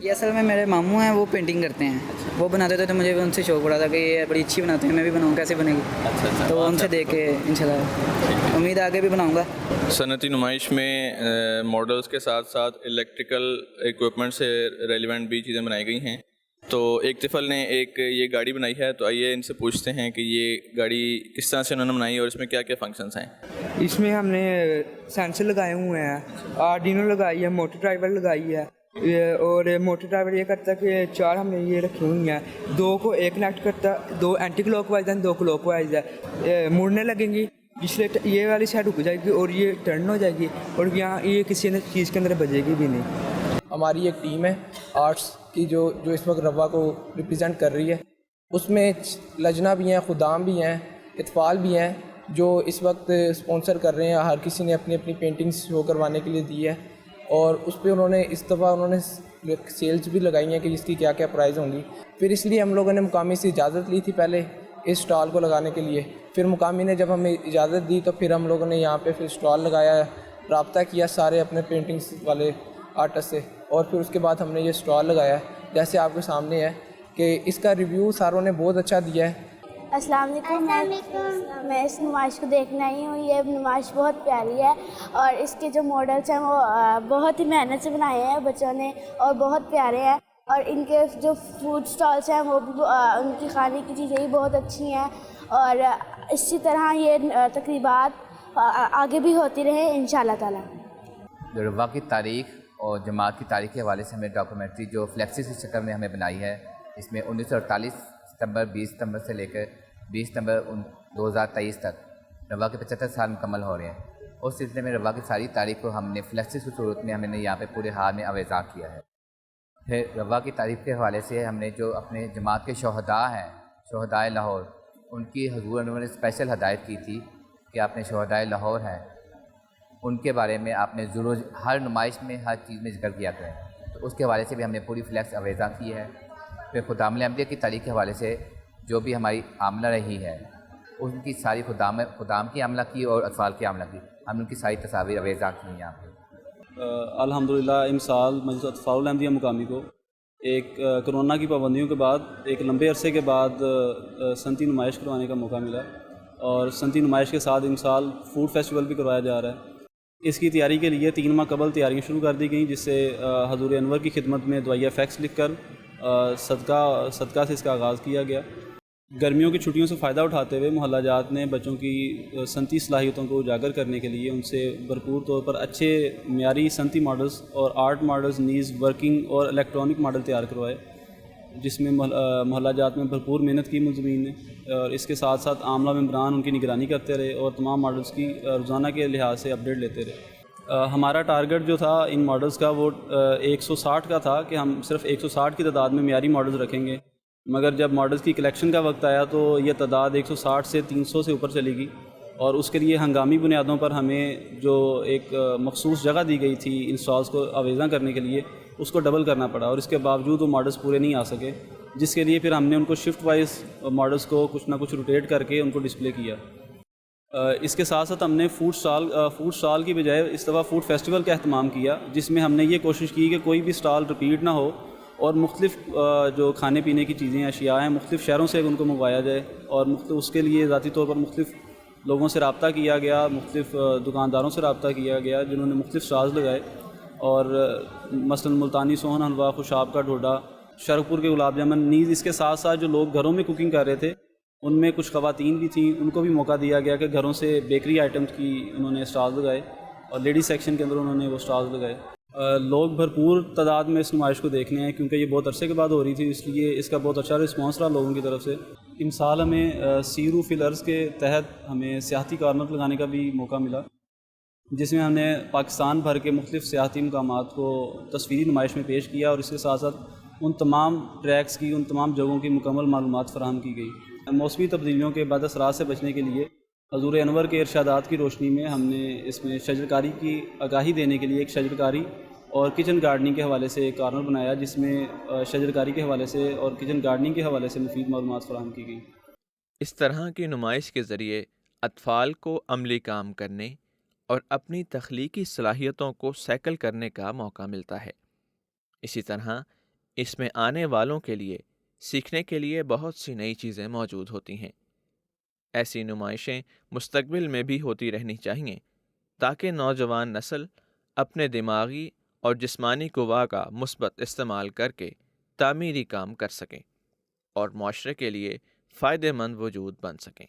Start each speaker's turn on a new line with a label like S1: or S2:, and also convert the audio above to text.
S1: یہ اصل میں میرے ماموں ہیں، وہ پینٹنگ کرتے ہیں، وہ بناتے تھے تو مجھے بھی ان سے شوق پڑا تھا کہ یہ بڑی اچھی بناتے ہیں، میں بھی بناؤں، کیسے بنے گی؟ تو ان سے دیکھ کے انشاءاللہ امید آگے بھی بناؤں گا۔
S2: صنعتی نمائش میں ماڈلز کے ساتھ ساتھ الیکٹریکل ایکوپمنٹ سے ریلیونٹ بھی چیزیں بنائی گئی ہیں۔ تو ایک طفل نے ایک یہ گاڑی بنائی ہے، تو آئیے ان سے پوچھتے ہیں کہ یہ گاڑی کس طرح سے انہوں نے بنائی اور اس میں کیا کیا فنکشنز ہیں۔
S3: اس میں ہم نے سینسر لگائے ہوئے ہیں، آرڈینو لگائی ہے، موٹر ڈرائیور لگائی ہے، اور موٹر ڈرائیور یہ کرتا ہے کہ 4 ہم نے یہ رکھی ہوئی ہیں، 2 کو ایک کنیکٹ کرتا ہے، 2 اینٹی کلاک وائز ہیں، 2 کلاک وائز ہے، مڑنے لگیں گی، پچھلے یہ والی سائڈ رک جائے گی اور یہ ٹرن ہو جائے گی، اور یہاں یہ کسی چیز کے اندر بجے گی بھی نہیں۔
S4: ہماری ایک ٹیم ہے آرٹس کی جو اس وقت روا کو ریپرزینٹ کر رہی ہے، اس میں لجنہ بھی ہیں، خدام بھی ہیں، اطفال بھی ہیں جو اس وقت اسپانسر کر رہے ہیں۔ ہر کسی نے اپنی اپنی پینٹنگز شو کروانے کے لیے دی ہے، اور اس پہ انہوں نے اس دفعہ سیلز بھی لگائی ہیں کہ اس کی کیا کیا پرائز ہوں گی۔ پھر اس لیے ہم لوگوں نے مقامی سے اجازت لی تھی پہلے اس اسٹال کو لگانے کے لیے، پھر مقامی نے جب ہمیں اجازت دی تو پھر ہم لوگوں نے یہاں پہ پھر اسٹال لگایا، رابطہ کیا سارے اپنے پینٹنگز والے آرٹسٹ سے، اور پھر اس کے بعد ہم نے یہ اسٹال لگایا جیسے آپ کے سامنے ہے کہ اس کا ریویو ساروں نے بہت اچھا دیا ہے۔
S5: السلام علیکم، میں اس نمائش کو دیکھنے آئی ہوں۔ یہ نمائش بہت پیاری ہے اور اس کے جو ماڈلس ہیں وہ بہت ہی محنت سے بنائے ہیں بچوں نے اور بہت پیارے ہیں، اور ان کے جو فوڈ سٹالس ہیں وہ بھی ان کی کھانے کی چیزیں بھی بہت اچھی ہیں، اور اسی طرح یہ تقریبات آگے بھی ہوتی رہے انشاءاللہ تعالیٰ۔
S6: روا کی تاریخ اور جماعت کی تاریخ کے حوالے سے ہمیں ڈاکومنٹری جو فلیکسس کی شکل میں ہمیں بنائی ہے، اس میں 1948 ستمبر 20 ستمبر سے لے کر 20 ستمبر 2023 تک روا کے 75 سال مکمل ہو رہے ہیں۔ اس سلسلے میں روا کی ساری تاریخ کو ہم نے فلیکسس کی صورت میں ہم نے یہاں پہ پورے ہال میں اویزا کیا ہے۔ پھر روا کی تاریخ کے حوالے سے ہم نے جو اپنے جماعت کے شہداء ہیں، شہدائے لاہور، ان کی حضور انہوں نے اسپیشل ہدایت کی تھی کہ اپنے شہدائے لاہور ہیں ان کے بارے میں آپ نے ضرور ہر نمائش میں ہر چیز میں ذکر کیا کریں، تو اس کے حوالے سے بھی ہم نے پوری فلیکس اویزا کی ہے۔ پھر خدام احمدیہ کی تاریخ کے حوالے سے جو بھی ہماری عاملہ رہی ہے ان کی ساری خدام کی عاملہ کی اور اطفال کی عاملہ کی، ہم ان کی ساری تصاویر اویزا کی ہیں یہاں پہ۔
S7: الحمدللہ امسال مجلس اطفال احمدیہ مقامی کو ایک کرونا کی پابندیوں کے بعد ایک لمبے عرصے کے بعد صنعتی نمائش کروانے کا موقع ملا، اور صنعتی نمائش کے ساتھ امسال فوڈ فیسٹیول بھی کروایا جا رہا ہے۔ اس کی تیاری کے لیے 3 ماہ قبل تیاریاں شروع کر دی گئیں، جس سے حضور انور کی خدمت میں دعائیہ فیکس لکھ کر صدقہ سے اس کا آغاز کیا گیا۔ گرمیوں کی چھٹیوں سے فائدہ اٹھاتے ہوئے محلہ جات نے بچوں کی صنعتی صلاحیتوں کو اجاگر کرنے کے لیے ان سے بھرپور طور پر اچھے معیاری صنعتی ماڈلز اور آرٹ ماڈلز نیز ورکنگ اور الیکٹرانک ماڈل تیار کروائے، جس میں محلہ جات میں بھرپور محنت کی ملزمین نے، اور اس کے ساتھ ساتھ عاملہ ممبران ان کی نگرانی کرتے رہے اور تمام ماڈلز کی روزانہ کے لحاظ سے اپڈیٹ لیتے رہے۔ ہمارا ٹارگٹ جو تھا ان ماڈلز کا وہ 160 کا تھا کہ ہم صرف 160 کی تعداد میں معیاری ماڈلز رکھیں گے، مگر جب ماڈلز کی کلیکشن کا وقت آیا تو یہ تعداد 160 سے 300 سے اوپر چلی گئی، اور اس کے لیے ہنگامی بنیادوں پر ہمیں جو ایک مخصوص جگہ دی گئی تھی ان اسٹالز کو آویزاں کرنے کے لیے اس کو ڈبل کرنا پڑا، اور اس کے باوجود وہ ماڈلز پورے نہیں آ سکے، جس کے لیے پھر ہم نے ان کو شفٹ وائز ماڈلز کو کچھ نہ کچھ روٹیٹ کر کے ان کو ڈسپلے کیا۔ اس کے ساتھ ساتھ ہم نے فوڈ اسٹال کی بجائے اس دفعہ فوڈ فیسٹیول کا اہتمام کیا، جس میں ہم نے یہ کوشش کی کہ کوئی بھی اسٹال رپیٹ نہ ہو، اور مختلف جو کھانے پینے کی چیزیں اشیاء ہیں مختلف شہروں سے ان کو منگوایا جائے، اور اس کے لیے ذاتی طور پر مختلف لوگوں سے رابطہ کیا گیا، مختلف دکانداروں سے رابطہ کیا گیا جنہوں نے مختلف اسٹالز لگائے، اور مثلا ملتانی سوہن حلوہ، خوشاب کا ڈھوڈا، شرک پور کے گلاب جامن، نیز اس کے ساتھ ساتھ جو لوگ گھروں میں کوکنگ کر رہے تھے ان میں کچھ خواتین بھی تھیں، ان کو بھی موقع دیا گیا کہ گھروں سے بیکری آئٹمز کی انہوں نے اسٹالز لگائے، اور لیڈیز سیکشن کے اندر انہوں نے وہ اسٹالز لگائے۔ لوگ بھرپور تعداد میں اس نمائش کو دیکھنے ہیں کیونکہ یہ بہت عرصے کے بعد ہو رہی تھی، اس لیے اس کا بہت اچھا رسپانس رہا لوگوں کی طرف سے۔ امسال ہمیں سیرو فی الارض کے تحت ہمیں سیاحتی کارنر لگانے کا بھی موقع ملا، جس میں ہم نے پاکستان بھر کے مختلف سیاحتی مقامات کو تصویری نمائش میں پیش کیا، اور اس کے ساتھ ساتھ ان تمام ٹریکس کی، ان تمام جگہوں کی مکمل معلومات فراہم کی گئی۔ موسمی تبدیلیوں کے بعد اثرات سے بچنے کے لیے حضور انور کے ارشادات کی روشنی میں ہم نے اس میں شجرکاری کی آگاہی دینے کے لیے ایک شجرکاری اور کچن گارڈننگ کے حوالے سے ایک کارنر بنایا، جس میں شجرکاری کے حوالے سے اور کچن گارڈننگ کے حوالے سے مفید معلومات فراہم کی گئی۔
S8: اس طرح کی نمائش کے ذریعے اطفال کو عملی کام کرنے اور اپنی تخلیقی صلاحیتوں کو سیکل کرنے کا موقع ملتا ہے۔ اسی طرح اس میں آنے والوں کے لیے سیکھنے کے لیے بہت سی نئی چیزیں موجود ہوتی ہیں۔ ایسی نمائشیں مستقبل میں بھی ہوتی رہنی چاہیے تاکہ نوجوان نسل اپنے دماغی اور جسمانی قوا کا مثبت استعمال کر کے تعمیری کام کر سکیں اور معاشرے کے لیے فائدہ مند وجود بن سکیں۔